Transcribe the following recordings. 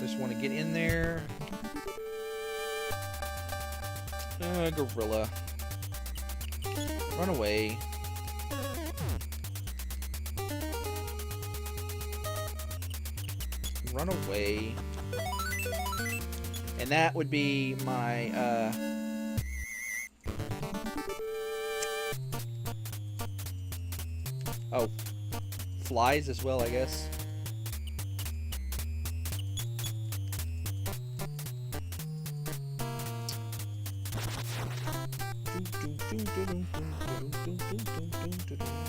Just want to get in there. Gorilla. Run away. Run away. And that would be my, oh. Flies as well, I guess.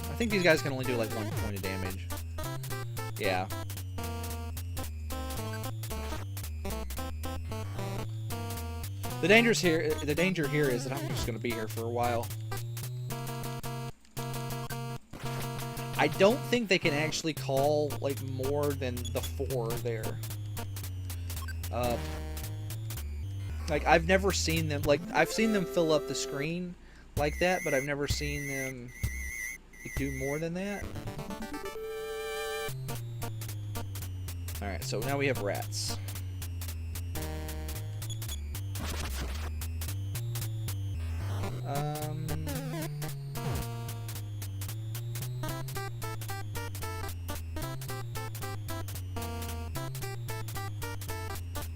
I think these guys can only do like 1 point of damage. Yeah. The danger here is that I'm just going to be here for a while. I don't think they can actually call like more than the 4 there. Like I've never seen them, like I've seen them fill up the screen like that, but I've never seen them like, do more than that. Alright, so now we have rats.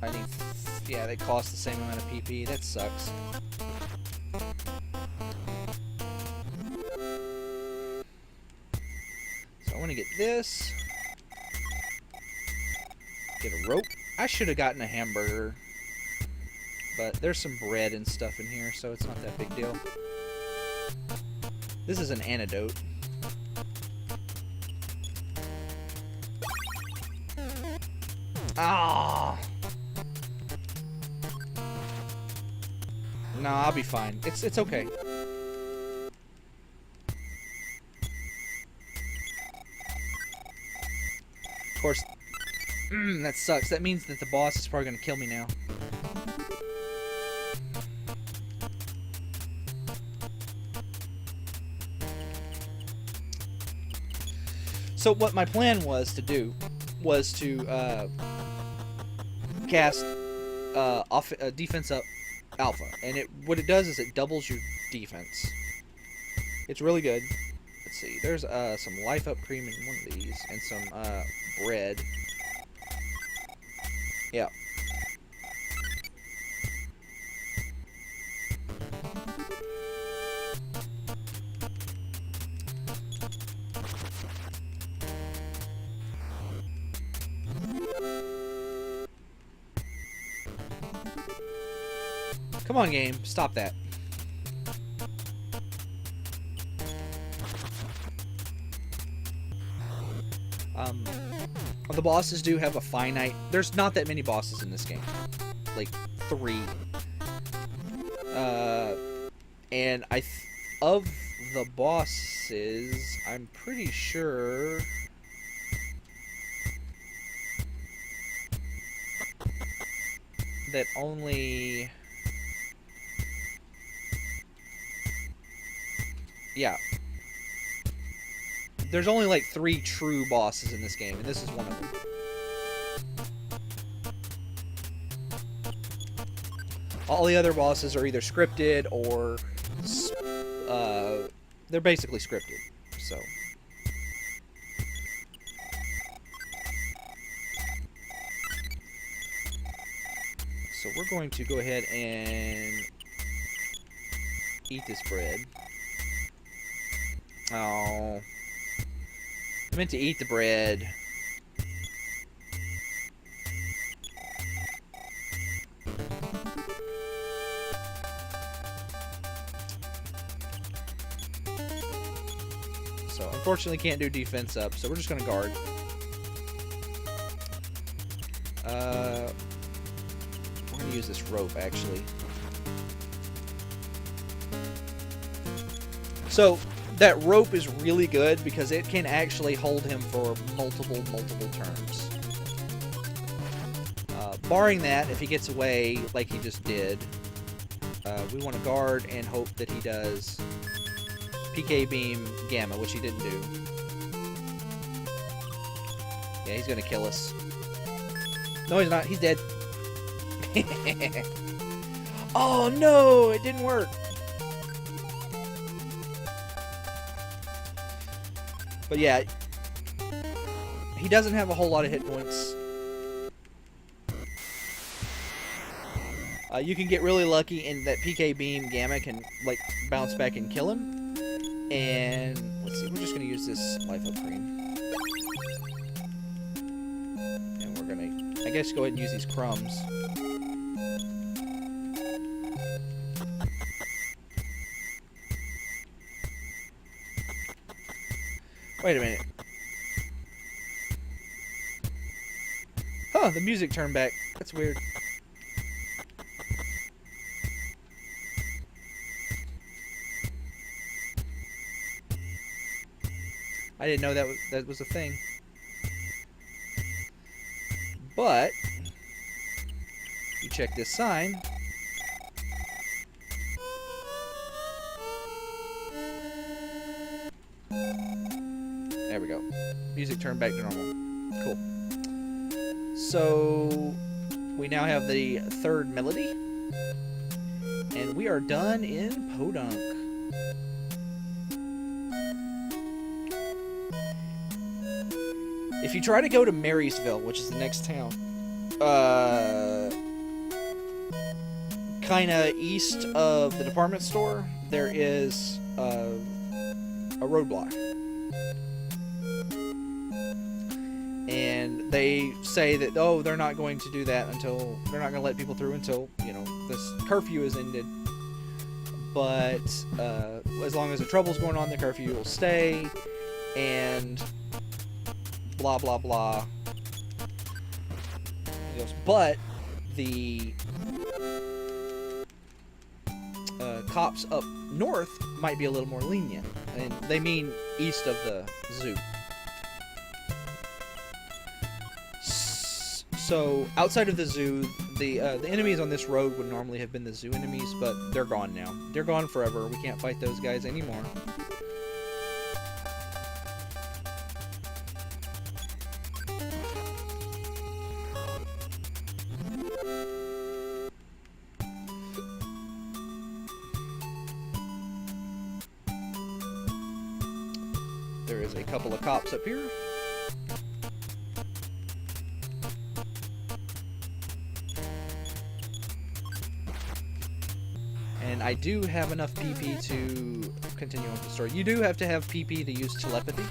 I need... Yeah, they cost the same amount of PP. That sucks. So I want to get this. Get a rope. I should have gotten a hamburger. But there's some bread and stuff in here, so it's not that big deal. This is an antidote. Ah! No, I'll be fine. It's okay. Of course, that sucks. That means that the boss is probably gonna kill me now. So what my plan was to do was to cast defense up alpha, and what it does is it doubles your defense. It's really good. Let's see. There's some life up cream in one of these, and some bread. Yeah. Come on, game. Stop that. The bosses do have a finite... There's not that many bosses in this game. Like, 3. And of the bosses, I'm pretty sure... that only... Yeah. There's only like 3 true bosses in this game, and this is one of them. All the other bosses are either scripted or... they're basically scripted, so... So we're going to go ahead and eat this bread. Oh. I meant to eat the bread. So, unfortunately can't do defense up, so we're just gonna guard. We're gonna use this rope, actually. So, that rope is really good because it can actually hold him for multiple turns. Barring that, if he gets away like he just did, we want to guard and hope that he does PK Beam Gamma, which he didn't do. Yeah, he's going to kill us. No, he's not. He's dead. Oh, no! It didn't work. But yeah, he doesn't have a whole lot of hit points. You can get really lucky in that PK Beam Gamma can like bounce back and kill him. And let's see, we're just gonna use this life up cream. And we're gonna, I guess, go ahead and use these crumbs. Wait a minute. Huh, the music turned back. That's weird. I didn't know that was a thing. But you check this sign. There we go. Music turned back to normal. Cool. So we now have the third melody. And we are done in Podunk. If you try to go to Marysville, which is the next town, kind of east of the department store, there is a roadblock. And they say that, oh, they're not going to do that until, they're not going to let people through until, you know, this curfew is ended. But as long as the trouble's going on, the curfew will stay, and blah, blah, blah. He goes, but the cops up north might be a little more lenient. And they mean east of the zoo. So outside of the zoo, the enemies on this road would normally have been the zoo enemies, but they're gone now. They're gone forever. We can't fight those guys anymore. There is a couple of cops up here. And I do have enough PP to continue on with the story. You do have to have PP to use telepathy.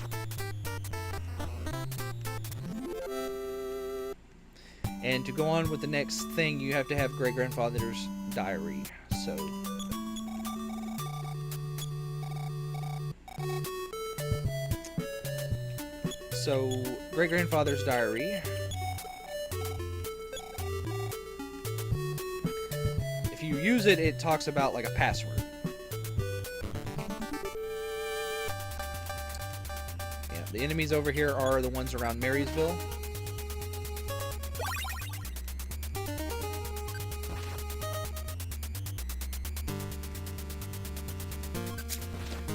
And to go on with the next thing, you have to have great-grandfather's diary. So great-grandfather's diary. If you use it, it talks about like a password. Yeah, the enemies over here are the ones around Marysville.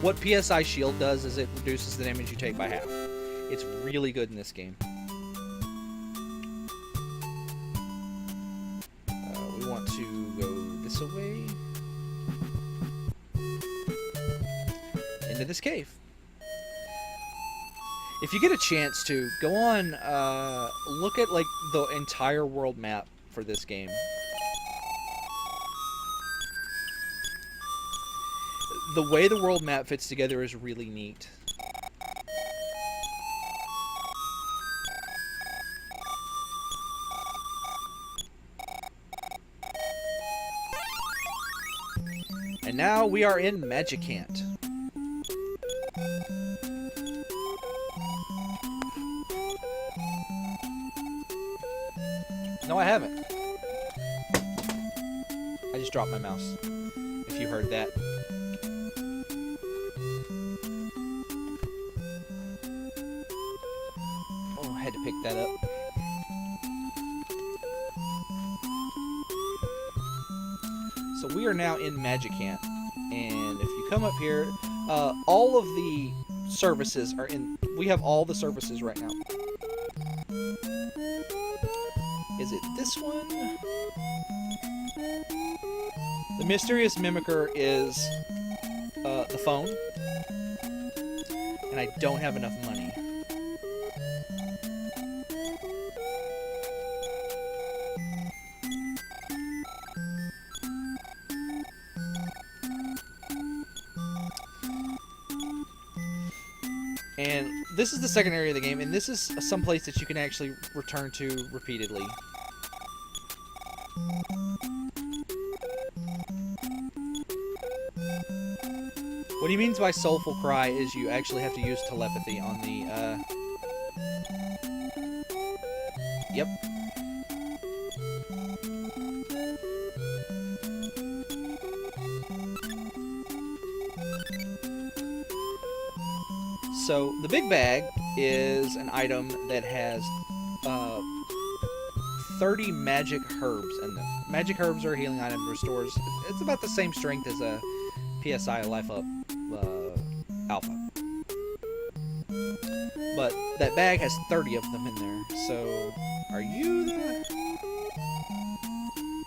What PSI Shield does is it reduces the damage you take by half. It's really good in this game. We want to go this way. Into this cave. If you get a chance to, go on, look at like the entire world map for this game. The way the world map fits together is really neat. And now we are in Magicant. No, I haven't. I just dropped my mouse. If you heard that. Oh, I had to pick that up. So we are now in Magicant, and if you come up here, all of the services are in. We have all the services right now. Is it this one? The mysterious mimicker is the phone, and I don't have enough money. And this is the second area of the game, and this is some place that you can actually return to repeatedly. What he means by soulful cry is you actually have to use telepathy on the, Yep. So, the big bag is an item that has 30 magic herbs in them. Magic herbs are a healing item, restores. It's about the same strength as a PSI Life Up Alpha. But that bag has 30 of them in there. So, are you the...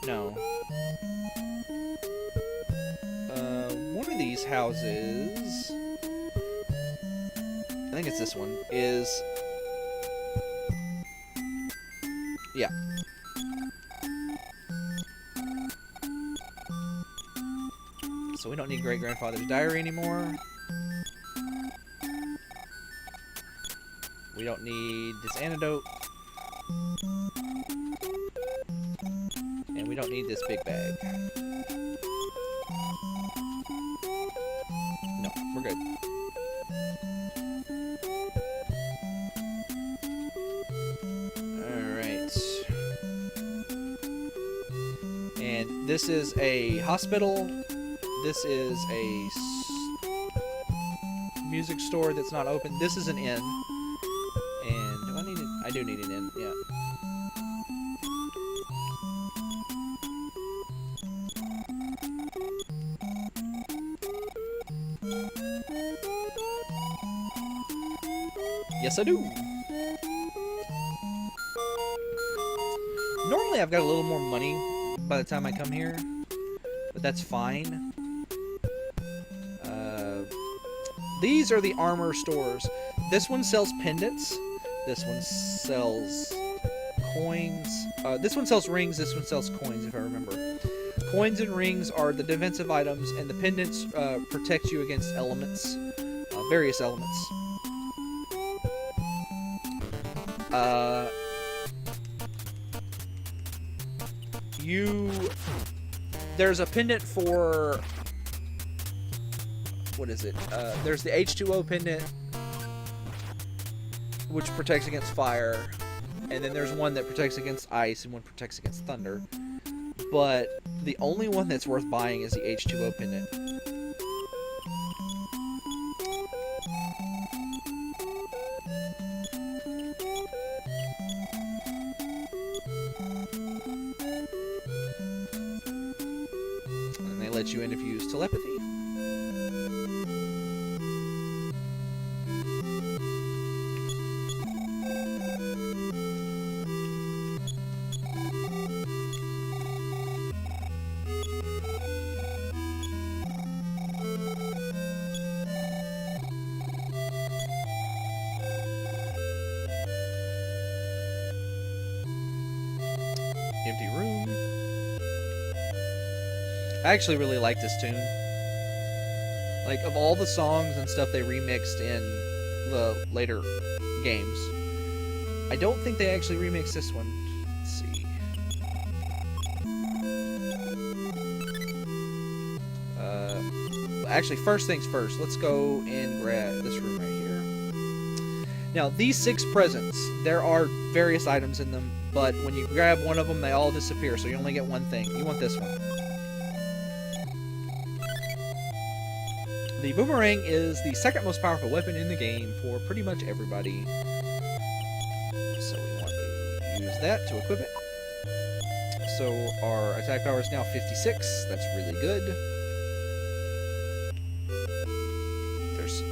No. One of these houses... I think it's this one, is... Yeah. So we don't need great-grandfather's diary anymore. We don't need this antidote. And we don't need this big bag. No, we're good. Alright. And this is a hospital. This is a music store that's not open. This is an inn. And do I need it? I do need an inn, yeah. Yes, I do. Normally I've got a little more money by the time I come here, but that's fine. These are the armor stores. This one sells pendants. This one sells coins. This one sells rings. This one sells coins, if I remember. Coins and rings are the defensive items, and the pendants protect you against elements, various elements. There's a pendant for... What is it? There's the H2O pendant, which protects against fire, and then there's one that protects against ice and one protects against thunder. But the only one that's worth buying is the H2O pendant. And they let you in if you use telepathy. Empty room. I actually really like this tune. Like, of all the songs and stuff they remixed in the later games, I don't think they actually remixed this one. Let's see. Actually, first things first, let's go and grab this room right here. Now, these 6 presents, there are various items in them, but when you grab one of them, they all disappear, so you only get one thing. You want this one. The boomerang is the second most powerful weapon in the game for pretty much everybody. So we want to use that to equip it. So our attack power is now 56. That's really good. There's...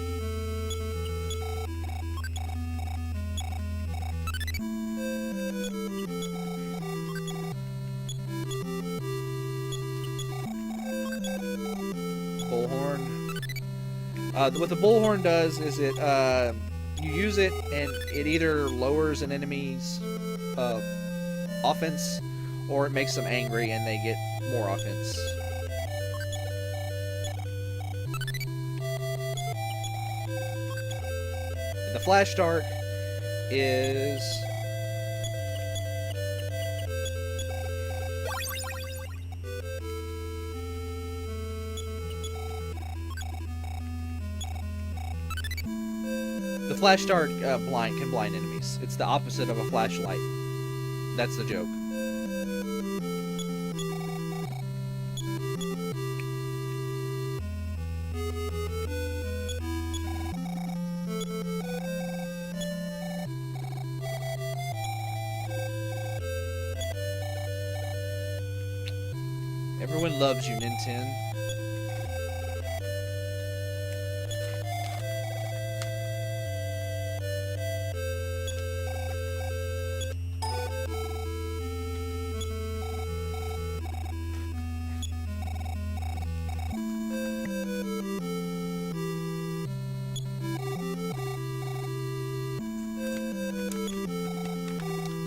What the bullhorn does is you use it and it either lowers an enemy's offense or it makes them angry and they get more offense. The flash dart is the flash dart can blind enemies. It's the opposite of a flashlight. That's the joke. Everyone loves you, Nintendo.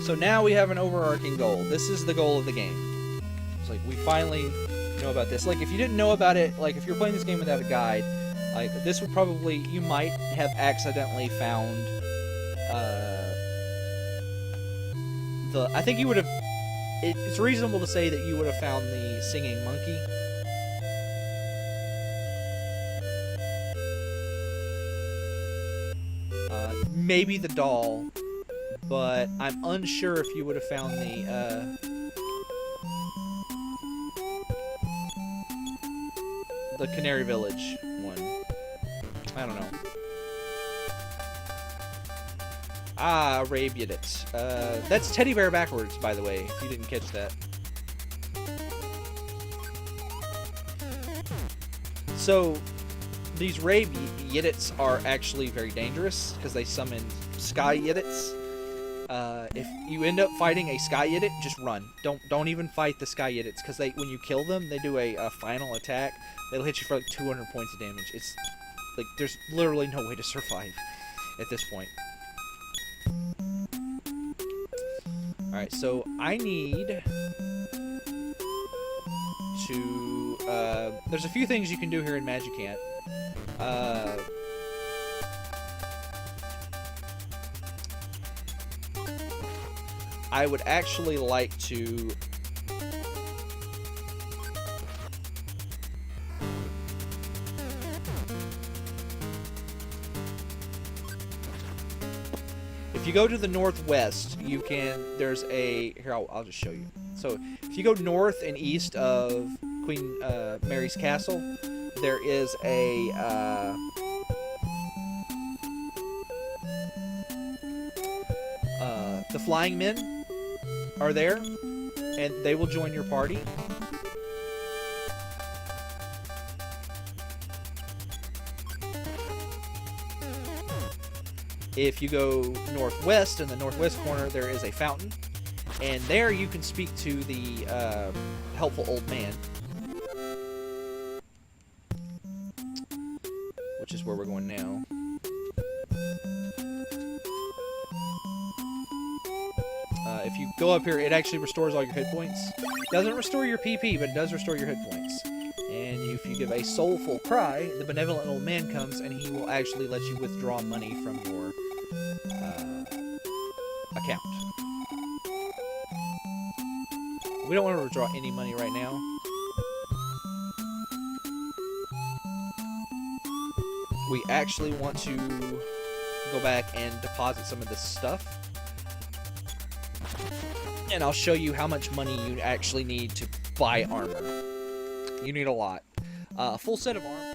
So now we have an overarching goal. This is the goal of the game. It's like we finally know about this. Like if you didn't know about it, like if you're playing this game without a guide, like this would probably, you might have accidentally found I think you would have, it's reasonable to say that you would have found the singing monkey. Maybe the doll, but I'm unsure if you would have found the Canary Village one. I don't know. Ah, Rabiudit. That's teddy bear backwards, by the way, if you didn't catch that. So, these Rabiudits are actually very dangerous because they summon Sky Yidits. If you end up fighting a Sky Yidit, just run. Don't even fight the Sky Yidits because when you kill them, they do a final attack. They'll hit you for like 200 points of damage. It's like there's literally no way to survive at this point. Alright, so I need to... there's a few things you can do here in Magicant. I would actually like to... If you go to the northwest, you can... There's a... Here, I'll just show you. So, if you go north and east of Queen Mary's Castle, there is a... the Flying Men are there, and they will join your party. If you go northwest, in the northwest corner, there is a fountain, and there you can speak to the helpful old man, which is where we're going now. If you go up here, it actually restores all your hit points. It doesn't restore your PP, but it does restore your hit points. And if you give a soulful cry, the benevolent old man comes, and he will actually let you withdraw money from your account. We don't want to withdraw any money right now. We actually want to go back and deposit some of this stuff. And I'll show you how much money you actually need to buy armor. You need a lot. A full set of armor.